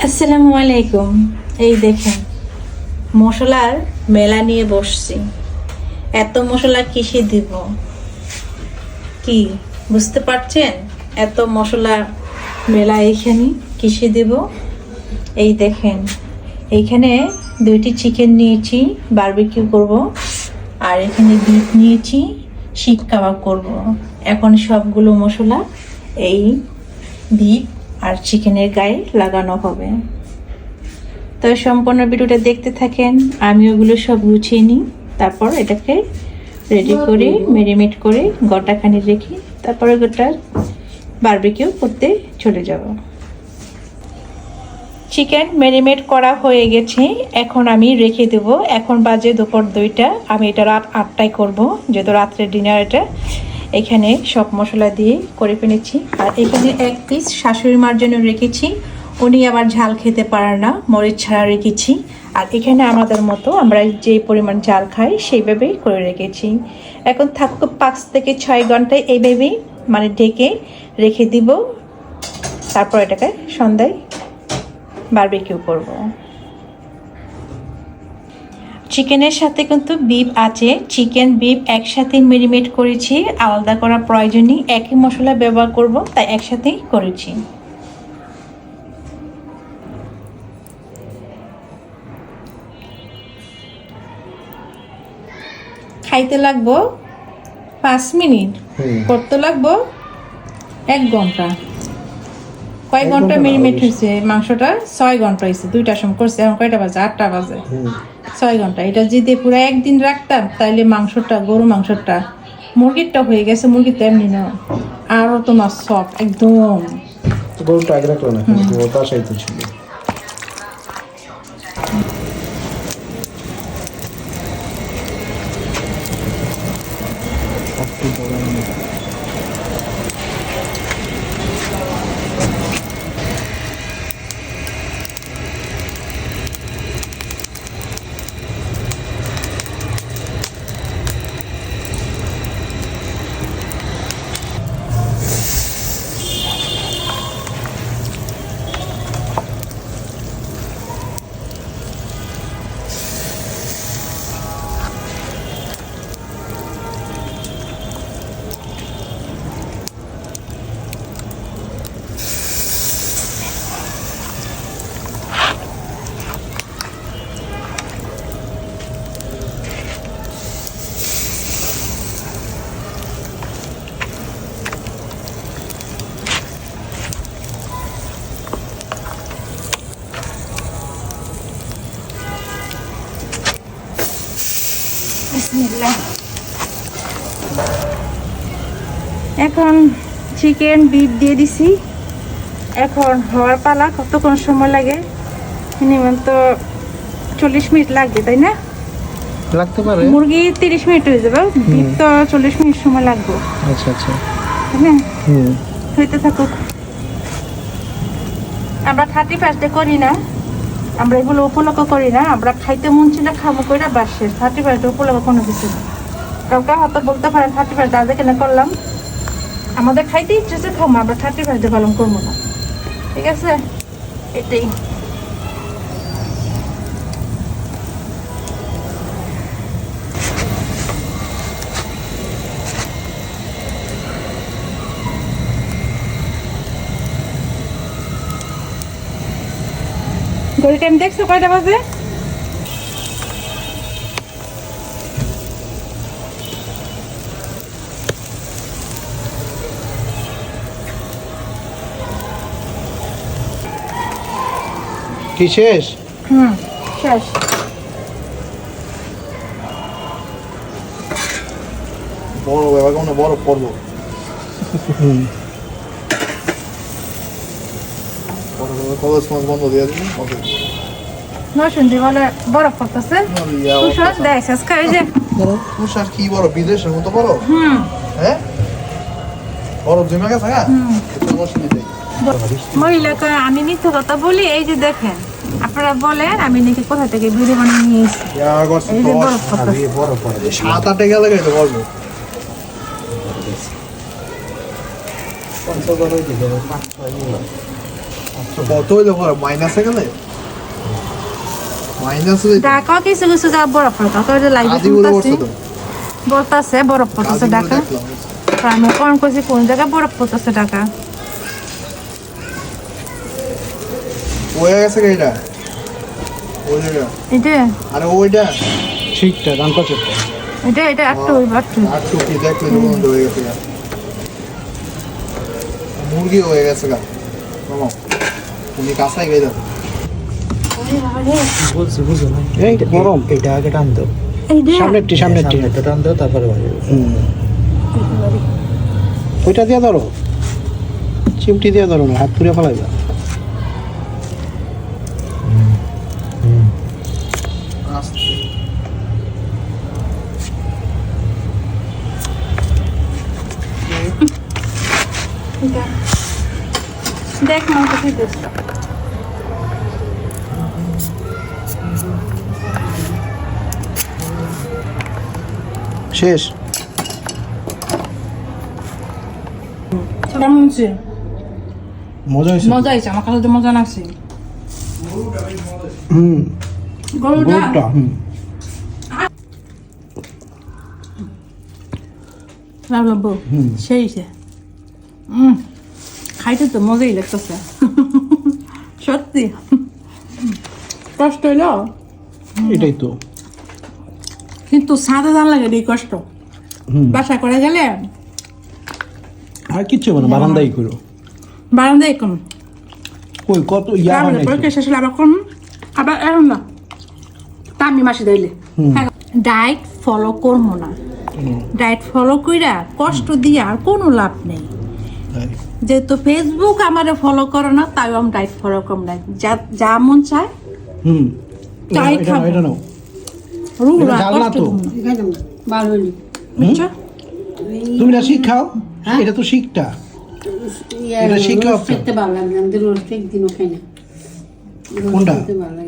আসসালামু আলাইকুম। এই দেখেন মশলার মেলা নিয়ে বসছি। এত মশলা কিসে দিব, কি বুঝতে পারছেন? এত মশলা মেলা এইখানে কিসে দেব? এই দেখেন এইখানে 2টি চিকেন নিয়েছি, বারবিকিউ করব। আর এখানে বিফ নিয়েছি, শিক কাবাব করব। এখন সবগুলো মশলা এই বিফ আর চিকেনের গায়ে লাগানো হবে। তো সম্পূর্ণ ভিডিওটা দেখতে থাকেন। আমি ওগুলো সব গুছিয়ে নিই, তারপর এটাকে রেডি করে ম্যারিনেট করে গোটাখানি রেখে তারপরে গোটা বারবিকিউ করতে চলে যাব। চিকেন ম্যারিনেট করা হয়ে গেছে, এখন আমি রেখে দেব। এখন বাজে দুপুর 2টা। আমি এটা রাত 8টায় করব, যেহেতু রাত্রের ডিনার এটা। এখানে সব মশলা দিয়ে করে ফেলেছি। আর এখানে 1 পিস শাশুড়ি মার জন্য রেখেছি, উনি আবার ঝাল খেতে পারে না, মরিচ ছাড়া রেখেছি। আর এখানে আমাদের মতো আমরা যে পরিমাণ ঝাল খাই সেইভাবেই করে রেখেছি। এখন থাকুক 5 থেকে 6 ঘন্টায় এইভাবেই মানে ঢেকে রেখে দিব। তারপর এটাকে সন্ধ্যায় বারবিকিউ করব। চিকেনের সাথে কিন্তু বিফ আছে, চিকেন বিফ একসাথে ম্যারিনেট করেছি, আলাদা করার প্রয়োজন নেই, একই মশলা ব্যবহার করব, তাই একসাথেই করেছি। খাইতে লাগবো 5 মিনিট, করতে লাগবো 1 ঘন্টা। কয় ঘন্টা ম্যারিনেট হয়েছে মাংসটা? 6 ঘন্টা হয়েছে। 2টার সময় করছে, এখন কয়টা বাজে? 8টা বাজে। 6 ঘন্টা। এটা যদি পুরো একদিন রাখতাম তাইলে মাংসটা, গরু মাংসটা, মুরগিরটা হয়ে গেছে। মুরগি তো এমনি না, আরো তোমার সফট একদম। গরুটা আগে রাখলো না, গরুটা সাইতে ছিল। এখন চিকেন বিফ দিয়ে দিছি, এখন হওয়ার পালা। কতক্ষণ সময় লাগে? মিনিমাম তো 40 মিনিট লাগবে, তাই না? লাগতে পারে। মুরগি 30 মিনিট হয়ে যাবে, বিফ তো 40 মিনিট সময় লাগবে। আচ্ছা আচ্ছা, তাই না? হইতে থাকুক। আমরা 31 করি না, আমরা এগুলো উপলক্ষ করি না। আমরা খাইতে মন ছিল খাবো করে বাসের 31 উপলক্ষ কোনো কিছু না। কাউকে হয়তো বলতে পারেন 31 আজ কেন করলাম, আমাদের খাইতে ইচ্ছে আছে খাবো, আমরা 31 পালন করবো না। ঠিক আছে, এটাই। ঘড়ি টাইম দেখছো কয়টা বাজে? কি শেষ? শেষ। বড় ব্যাপার, কোনো বড় পর্ব। কলেজ বন্ধ দিয়ে দিন। নরসিংদী বলে বরফ পড়তেছে। তুষার দেয় শেষ খাই যে তুষার কি বড়, বিদেশের মতো বড়। হ্যাঁ, বরফ জমে গেছে। হ্যাঁ, মহিলাকে আমি মিথ্যা কথা বলি? এই যে দেখেন, আপনারা বলেন আমি নাকি কোথা থেকে ভিডিও বানিয়ে নিয়ে এসেছি। এই যে বরফ পড়তেছে। 7-8 গেলে গেছে বলবো। কত হইলে পরে মাইনাসে গেলে মাইনাসে ঢাকা কিছু কিছু যা বরফ হয় কাকা যে লাইভ আদি বলে শুনতাছি বলছো তো বলতাছে বরফ পড়তেছে ঢাকা দেখলাম আমি কোন কইছি কোন জায়গায় বরফ পড়তেছে ঢাকা হয়ে গেছে কি এটা ওই জায়গা এটা আরে ওইটা ঠিকটা দাম কত এটা এটা একটু ওই একটু আর তো কি দেখলে বন্ধ হয়ে গেছে গা মুরগি হয়ে গেছে গা মামা উনি কাঁচাই গেল বলছি বুঝো না এই গরম এটা আগে টান দাও এইটা সামনেরটি এটা টান দাও তারপরে বাড়ি ওইটা দিয়ে ধরো চিমটি দিয়ে ধরো না হাত পুড়ে ফেলাইবা দেখ মাংস খাইতেছ শেষ কেমন হচ্ছে মজা হয়েছে মজা হয়েছে আমার কাছে তো মজা লাগছে হুম গরুটা গরুটা লাগলো সেই সে খাইতে তো মজাই লাগতেছে সত্যি কষ্ট হইলো এটাই তো কিন্তু সাদা দাম লাগে এই কষ্ট বাসা করে গেলে আর কিচ্ছু হবে না বারান্দাই করো বারান্দায় কম কই কত ইয়া বানাইছো পরীক্ষা শেষ হলে আবার কম আবার এখন না তা আমি মাসে দিলে ডায়েট ফলো করবো না ডায়েট ফলো কইরা কষ্ট দিয়া আর কোনো লাভ নেই তাই। যেহেতু ফেসবুক আমারে ফলো করে না তাই আমি ডায়েট ফলো করব না যা যা মন চায় হুম তাই এটা খাবো। এটা নাও রুল এটা ডাল না তো? বুঝছো তুমি না শিখাও এটা তো শিখটা এটা শিখাও খেতে ভালো লাগে আমাদের রোজ একদিনও খাই না কোনটা? খেতে ভালো লাগে